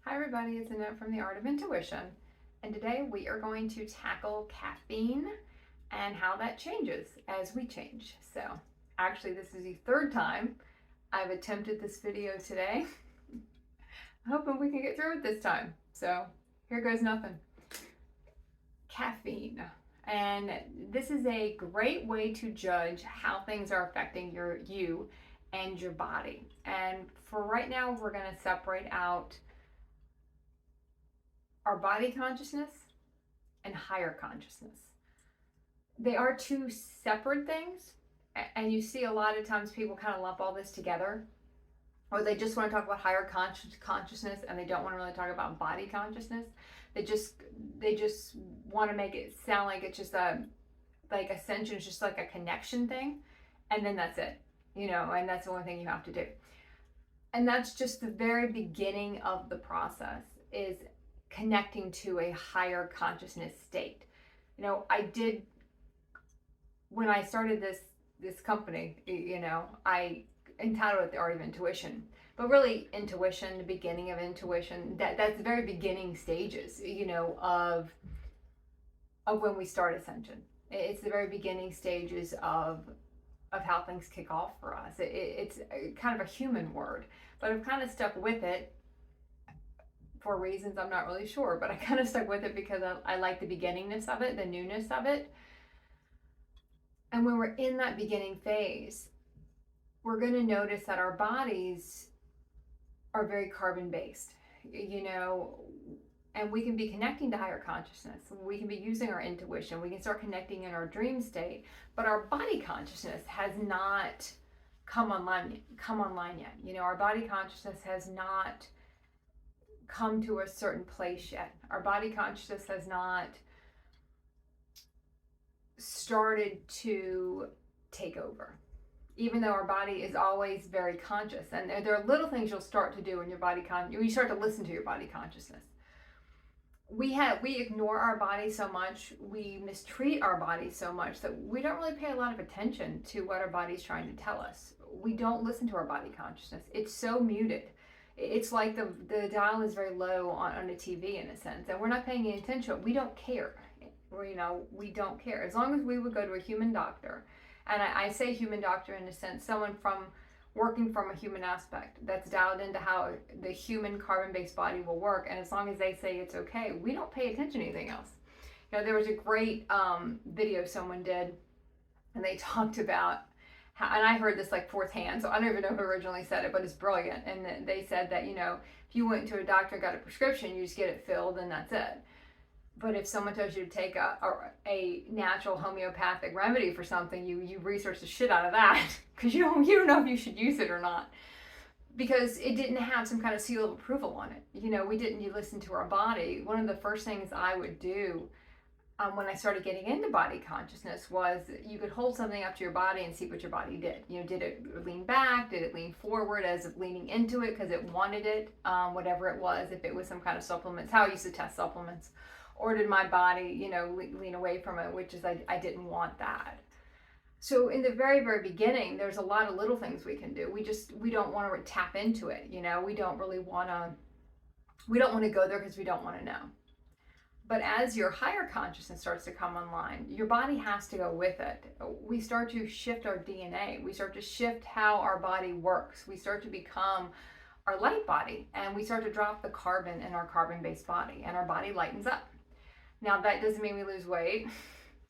Hi everybody, it's Annette from The Art of Intuition, and today we are going to tackle caffeine and how that changes as we change. So actually this is the third time I've attempted this video today. Hoping we can get through it this time. So here goes nothing. Caffeine. And this is a great way to judge how things are affecting you and your body. And for right now, we're going to separate out our body consciousness and higher consciousness. They are two separate things, and you see a lot of times people kind of lump all this together, or they just want to talk about higher consciousness and they don't want to really talk about body consciousness. They just want to make it sound like it's just like ascension is just like a connection thing, and then that's it, and that's the only thing you have to do. And that's just the very beginning of the process, is connecting to a higher consciousness state. When I started this company, I entitled it The Art of Intuition. But really, intuition, the beginning of intuition, that's the very beginning stages, of when we start ascension. It's the very beginning stages of how things kick off for us. It's kind of a human word, but I've kind of stuck with it for reasons I'm not really sure, but I kind of stuck with it because I like the beginningness of it, the newness of it. And when we're in that beginning phase, we're going to notice that our bodies are very carbon based, and we can be connecting to higher consciousness. We can be using our intuition. We can start connecting in our dream state, but our body consciousness has not come online yet. Our body consciousness has not come to a certain place yet. Our body consciousness has not started to take over, even though our body is always very conscious. And there are little things you'll start to do in your body when you start to listen to your body consciousness. We ignore our body so much, we mistreat our body so much that we don't really pay a lot of attention to what our body's trying to tell us. We don't listen to our body consciousness. It's so muted. It's like the dial is very low on a TV, in a sense, and we're not paying any attention. We don't care. We don't care. As long as we would go to a human doctor, and I say human doctor in a sense, someone working from a human aspect that's dialed into how the human carbon-based body will work, and as long as they say it's okay, we don't pay attention to anything else. There was a great video someone did, and they talked about and I heard this like fourth hand, so I don't even know who originally said it, but it's brilliant. And they said that, if you went to a doctor and got a prescription, you just get it filled and that's it. But if someone tells you to take a natural homeopathic remedy for something, you research the shit out of that because you don't know if you should use it or not, because it didn't have some kind of seal of approval on it. You listen to our body. One of the first things I would do when I started getting into body consciousness was you could hold something up to your body and see what your body did. Did it lean back? Did it lean forward as of leaning into it because it wanted it? Whatever it was, if it was some kind of supplements, how I used to test supplements. Or did my body, lean away from it, which is I didn't want that. So in the very, very beginning, there's a lot of little things we can do. We don't want to tap into it. We don't want to go there because we don't want to know. But as your higher consciousness starts to come online, your body has to go with it. We start to shift our DNA. We start to shift how our body works. We start to become our light body, and we start to drop the carbon in our carbon-based body, and our body lightens up. Now, that doesn't mean we lose weight.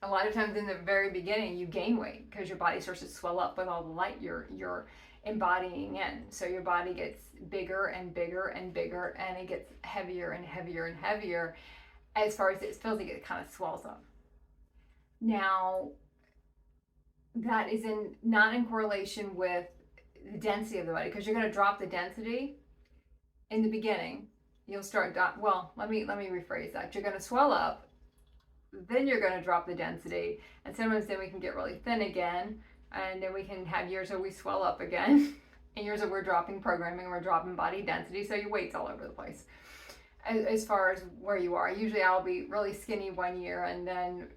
A lot of times in the very beginning, you gain weight because your body starts to swell up with all the light you're embodying in. So your body gets bigger and bigger and bigger, and it gets heavier and heavier and heavier. As far as it feels like it kind of swells up. Now, that is not in correlation with the density of the body, because you're going to drop the density in the beginning. You'll start, let me rephrase that. You're going to swell up, then you're going to drop the density, and sometimes then we can get really thin again, and then we can have years where we swell up again, and years where we're dropping programming, we're dropping body density, so your weight's all over the place. As far as where you are, usually I'll be really skinny 1 year and then,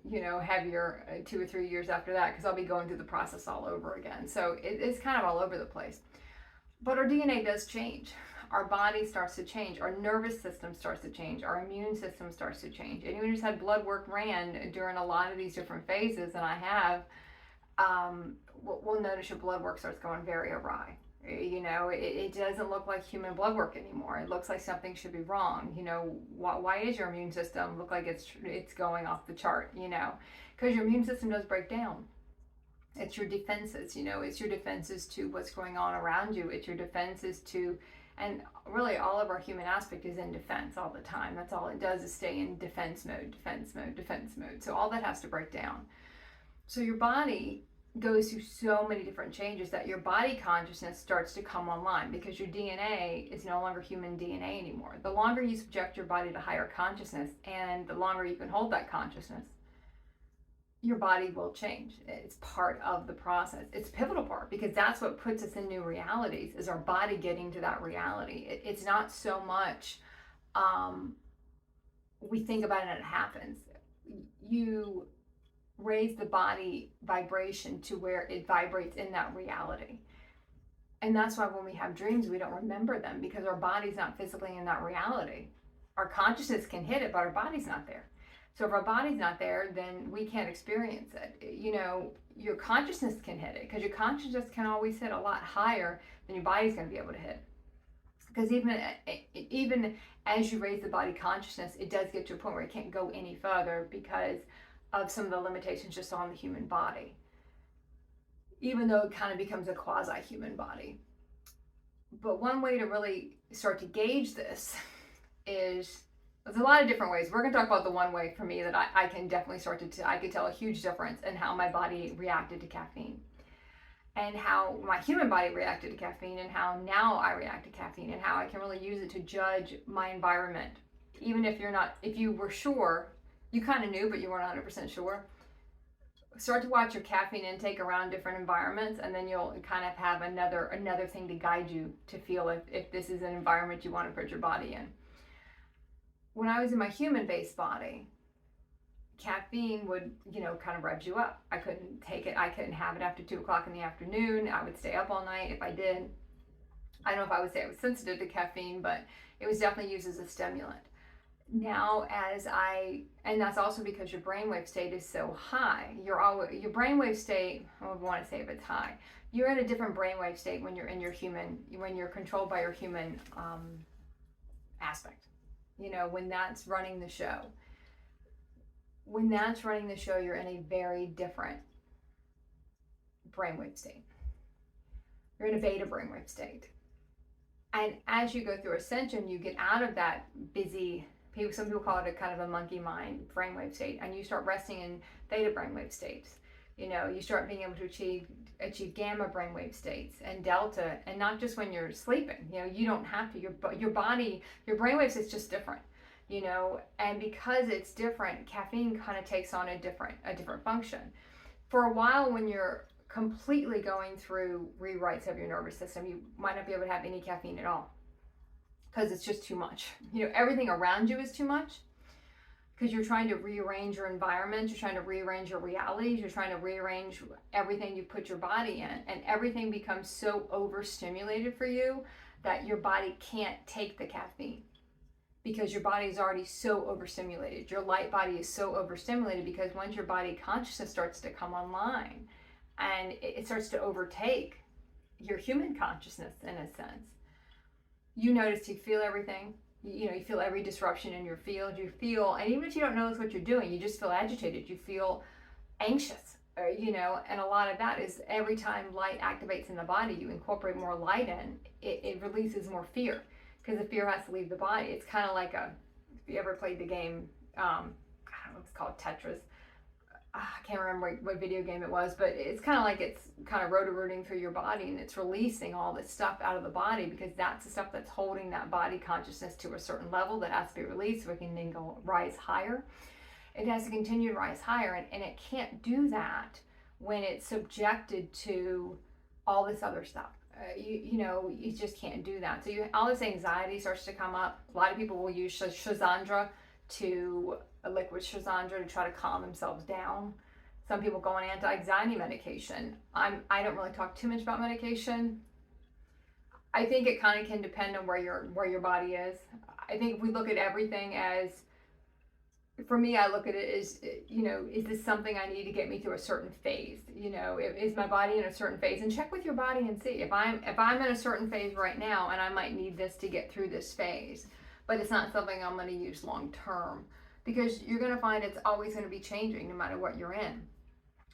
heavier 2 or 3 years after that, because I'll be going through the process all over again. So it's kind of all over the place. But our DNA does change. our body starts to change, our nervous system starts to change, our immune system starts to change. Anyone who's had blood work ran during a lot of these different phases, and I have, will notice your blood work starts going very awry. It doesn't look like human blood work anymore. It looks like something should be wrong. Why is your immune system look like it's going off the chart? Because your immune system does break down. It's your defenses. It's your defenses to what's going on around you. It's your defenses to, and really all of our human aspect is in defense all the time. That's all it does, is stay in defense mode, defense mode, defense mode. So all that has to break down. So your body goes through so many different changes that your body consciousness starts to come online, because your DNA is no longer human DNA anymore. The longer you subject your body to higher consciousness, and the longer you can hold that consciousness, your body will change. It's part of the process. It's a pivotal part, because that's what puts us in new realities, is our body getting to that reality. It's not so much we think about it and it happens. You raise the body vibration to where it vibrates in that reality. And that's why when we have dreams, we don't remember them, because our body's not physically in that reality. Our consciousness can hit it, but our body's not there. So if our body's not there, then we can't experience it. Your consciousness can hit it, because your consciousness can always hit a lot higher than your body's going to be able to hit. Because even as you raise the body consciousness, it does get to a point where it can't go any further because of some of the limitations just on the human body, even though it kind of becomes a quasi-human body. But one way to really start to gauge this is, there's a lot of different ways. We're going to talk about the one way for me that I can definitely I could tell a huge difference in how my body reacted to caffeine, and how my human body reacted to caffeine, and how now I react to caffeine, and how I can really use it to judge my environment. Even if you were sure, you kind of knew, but you weren't 100% sure. Start to watch your caffeine intake around different environments, and then you'll kind of have another thing to guide you to feel if this is an environment you want to put your body in. When I was in my human-based body, caffeine would, kind of revs you up. I couldn't take it. I couldn't have it after 2 o'clock in the afternoon. I would stay up all night if I did. I don't know if I would say I was sensitive to caffeine, but it was definitely used as a stimulant. Now, and that's also because your brainwave state is so high. Your brainwave state, I don't want to say if it's high. You're in a different brainwave state when you're controlled by your human aspect. When that's running the show. When that's running the show, you're in a very different brainwave state. You're in a beta brainwave state. And as you go through ascension, you get out of that busy, some people call it a kind of a monkey mind brainwave state, and you start resting in theta brainwave states. You start being able to achieve gamma brainwave states and delta, and not just when you're sleeping. You don't have to. Your body, your brainwaves is just different. And because it's different, caffeine kind of takes on a different function. For a while, when you're completely going through rewrites of your nervous system, you might not be able to have any caffeine at all, because it's just too much. Everything around you is too much, because you're trying to rearrange your environment, you're trying to rearrange your realities, you're trying to rearrange everything you put your body in, and everything becomes so overstimulated for you that your body can't take the caffeine, because your body is already so overstimulated. Your light body is so overstimulated, because once your body consciousness starts to come online and it starts to overtake your human consciousness in a sense, you notice you feel everything. You feel every disruption in your field. And even if you don't notice what you're doing, you just feel agitated. You feel anxious, and a lot of that is every time light activates in the body, you incorporate more light in, it releases more fear, because the fear has to leave the body. It's kind of like if you ever played the game, I don't know, it's called Tetris. I can't remember what video game it was, but it's kind of like it's kind of rotor-rooting through your body, and it's releasing all this stuff out of the body, because that's the stuff that's holding that body consciousness to a certain level that has to be released so it can then rise higher. It has to continue to rise higher, and it can't do that when it's subjected to all this other stuff. You just can't do that. So all this anxiety starts to come up. A lot of people will use Shazandra, a liquid Shazandra, to try to calm themselves down. Some people go on anti-anxiety medication. I don't really talk too much about medication. I think it kind of can depend on where your body is. I think if we look at everything as, for me, I look at it as, is this something I need to get me through a certain phase? Is my body in a certain phase? And check with your body and see if I'm in a certain phase right now, and I might need this to get through this phase, but it's not something I'm going to use long term, because you're going to find it's always going to be changing no matter what you're in.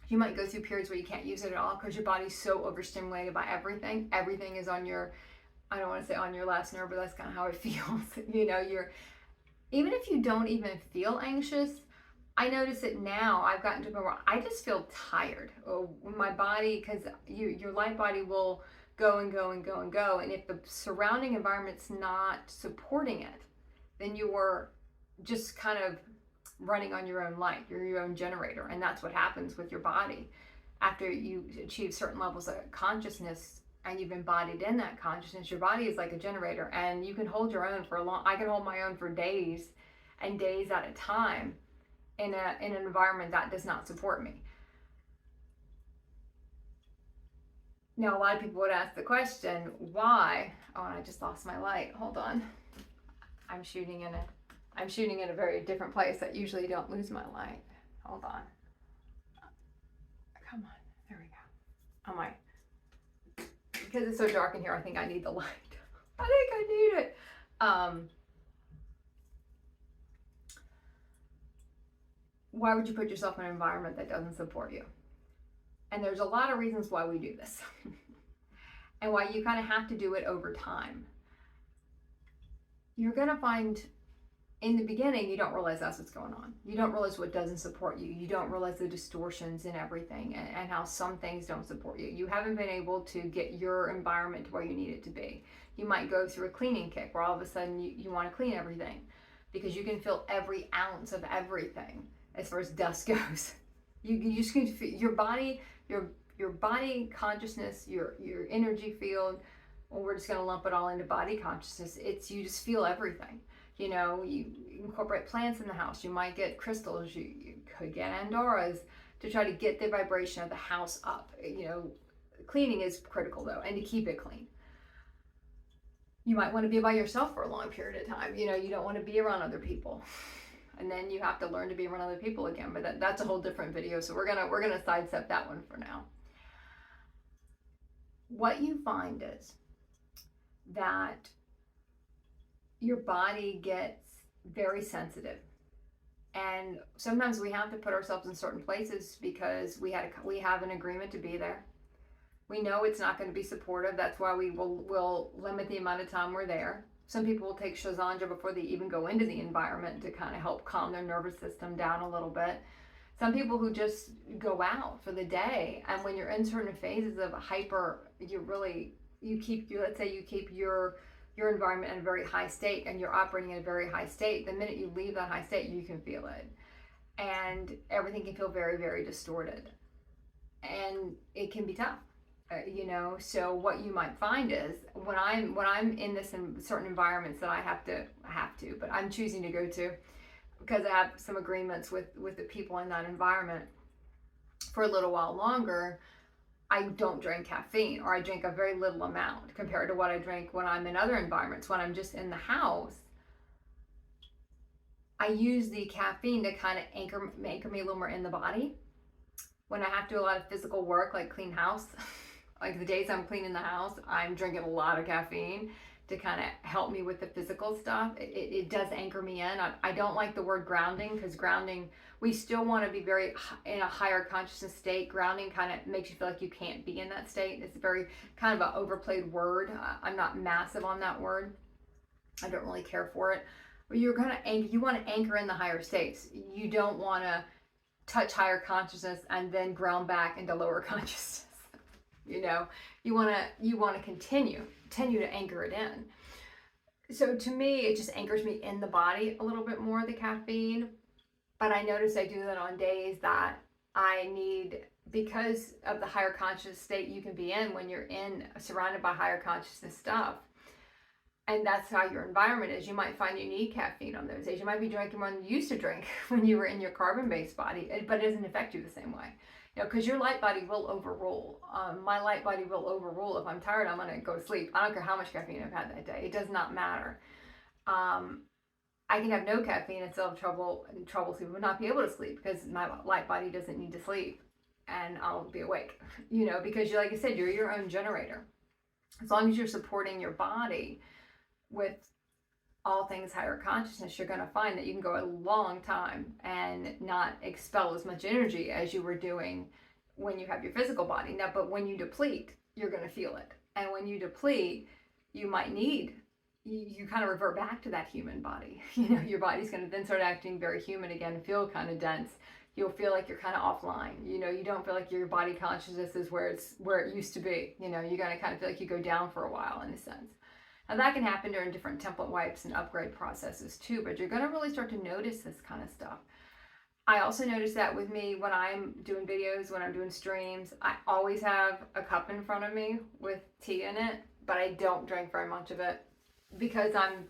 You might go through periods where you can't use it at all because your body's so overstimulated by everything. Everything is on your, I don't want to say on your last nerve, but that's kind of how it feels. You're, even if you don't even feel anxious, I notice it now. I've gotten to a point where I just feel tired. My body, because your light body will go and go and go and go. And if the surrounding environment's not supporting it, then you are just kind of running on your own light. You're your own generator. And that's what happens with your body. After you achieve certain levels of consciousness and you've embodied in that consciousness, your body is like a generator, and you can hold your own for I can hold my own for days and days at a time in an environment that does not support me. Now, a lot of people would ask the question, why? Oh, and I just lost my light. Hold on. I'm shooting in a very different place. I usually don't lose my light. Hold on. Come on. There we go. I might. Because it's so dark in here, I think I need the light. I think I need it. Why would you put yourself in an environment that doesn't support you? And there's a lot of reasons why we do this. And why you kind of have to do it over time. You're going to find in the beginning, you don't realize that's what's going on. You don't realize what doesn't support you. You don't realize the distortions in everything, and how some things don't support you. You haven't been able to get your environment to where you need it to be. You might go through a cleaning kick where all of a sudden you want to clean everything because you can feel every ounce of everything as far as dust goes. You just can feel your body, your body consciousness, your energy field. Well, we're just going to lump it all into body consciousness. You just feel everything. You incorporate plants in the house. You might get crystals. You could get Andoras to try to get the vibration of the house up. Cleaning is critical though, and to keep it clean. You might want to be by yourself for a long period of time. You don't want to be around other people. And then you have to learn to be around other people again. But that's a whole different video. So we're gonna sidestep that one for now. What you find is that your body gets very sensitive, and sometimes we have to put ourselves in certain places because we have an agreement to be there. We know it's not going to be supportive. That's why we will limit the amount of time we're there. Some people will take Shazandra before they even go into the environment to kind of help calm their nervous system down a little bit. Some people who just go out for the day, and when you're in certain phases of hyper, let's say you keep your environment in a very high state, and you're operating in a very high state. The minute you leave that high state, you can feel it, and everything can feel very, very distorted, and it can be tough. So what you might find is when I'm in certain environments that I have to, but I'm choosing to go to because I have some agreements with the people in that environment for a little while longer. I don't drink caffeine, or I drink a very little amount compared to what I drink when I'm in other environments. When I'm just in the house, I use the caffeine to kind of anchor me a little more in the body. When I have to do a lot of physical work, like clean house, like the days I'm cleaning the house, I'm drinking a lot of caffeine to kind of help me with the physical stuff. It does anchor me in. I don't like the word grounding, because grounding, we still want to be very in a higher consciousness state. Grounding kind of makes you feel like you can't be in that state. It's very kind of an overplayed word. I'm not massive on that word. I don't really care for it. But you want to anchor in the higher states. You don't want to touch higher consciousness and then ground back into lower consciousness. You want to continue to anchor it in. So to me, it just anchors me in the body a little bit more, the caffeine. But I notice I do that on days that I need, because of the higher conscious state you can be in when you're surrounded by higher consciousness stuff. And that's how your environment is. You might find you need caffeine on those days. You might be drinking more than you used to drink when you were in your carbon-based body, but it doesn't affect you the same way. because your light body will overrule. My light body will overrule. If I'm tired, I'm going to go to sleep. I don't care how much caffeine I've had that day. It does not matter. I can have no caffeine and still have trouble sleeping, but not be able to sleep because my light body doesn't need to sleep, and I'll be awake. Because like I said, you're your own generator. As long as you're supporting your body with all things higher consciousness, you're going to find that you can go a long time and not expel as much energy as you were doing when you have your physical body. Now, but when you deplete, you're going to feel it. And when you deplete, you might need, you kind of revert back to that human body. Your body's going to then start acting very human again and feel kind of dense. You'll feel like you're kind of offline. You don't feel like your body consciousness is where it used to be. You're going to kind of feel like you go down for a while in a sense. Now that can happen during different template wipes and upgrade processes too, but you're going to really start to notice this kind of stuff. I also notice that with me when I'm doing videos, when I'm doing streams, I always have a cup in front of me with tea in it, but I don't drink very much of it because I'm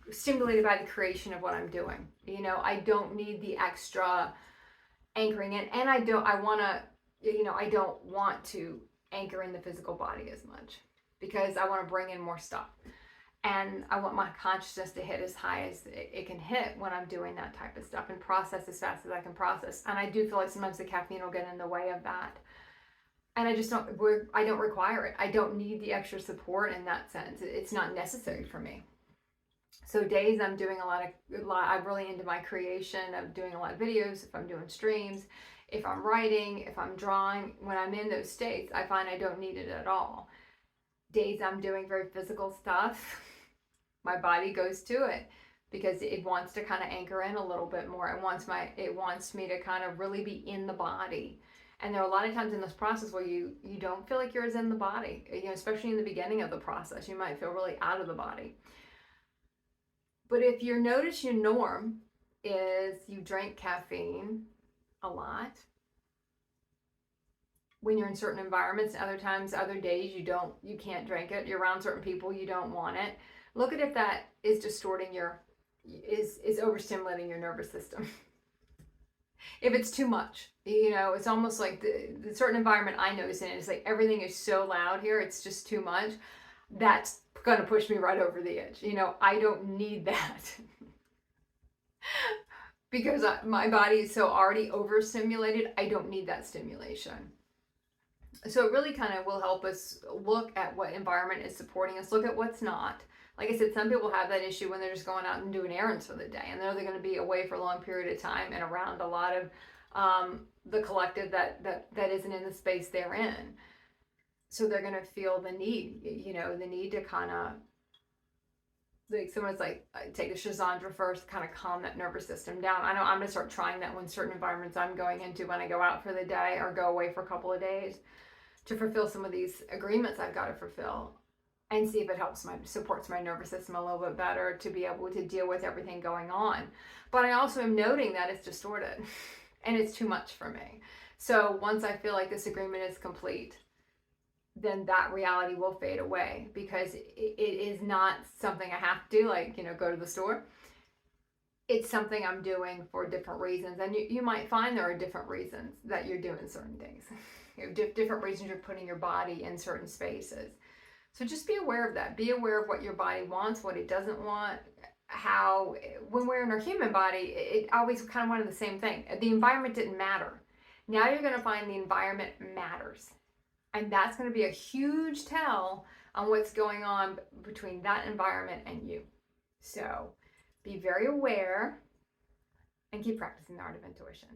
stimulated by the creation of what I'm doing. I don't need the extra anchoring in, and I don't want to anchor in the physical body as much because I want to bring in more stuff. And I want my consciousness to hit as high as it can hit when I'm doing that type of stuff and process as fast as I can process. And I do feel like sometimes the caffeine will get in the way of that. And I don't require it. I don't need the extra support in that sense. It's not necessary for me. So days I'm doing I'm really into my creation of doing a lot of videos, if I'm doing streams, if I'm writing, if I'm drawing, when I'm in those states, I find I don't need it at all. Days I'm doing very physical stuff, my body goes to it because it wants to kind of anchor in a little bit more. It wants me to kind of really be in the body. And there are a lot of times in this process where you don't feel like you're as in the body, especially in the beginning of the process. You might feel really out of the body. But if you notice your norm is you drink caffeine a lot, when you're in certain environments, other days you can't drink it, you're around certain people, you don't want it. Look at if that is distorting is overstimulating your nervous system. If it's too much, it's almost like the certain environment I notice in it is like everything is so loud here, it's just too much. That's going to push me right over the edge. I don't need that because my body is so already overstimulated. I don't need that stimulation. So it really kind of will help us look at what environment is supporting us, look at what's not. Like I said, some people have that issue when they're just going out and doing errands for the day, and they're going to be away for a long period of time and around a lot of the collective that isn't in the space they're in. So they're going to feel the need, the need to kind of, like someone's like, take the Shazandra first, kind of calm that nervous system down. I know I'm going to start trying that when certain environments I'm going into when I go out for the day or go away for a couple of days to fulfill some of these agreements I've got to fulfill and see if it supports my nervous system a little bit better to be able to deal with everything going on. But I also am noting that it's distorted and it's too much for me. So once I feel like this agreement is complete, then that reality will fade away because it is not something I have to do, like, go to the store. It's something I'm doing for different reasons. And you might find there are different reasons that you're doing certain things. Different reasons you're putting your body in certain spaces. So just be aware of that. Be aware of what your body wants, what it doesn't want, how, when we're in our human body, it always kind of wanted the same thing. The environment didn't matter. Now you're going to find the environment matters. And that's going to be a huge tell on what's going on between that environment and you. So be very aware and keep practicing the art of intuition.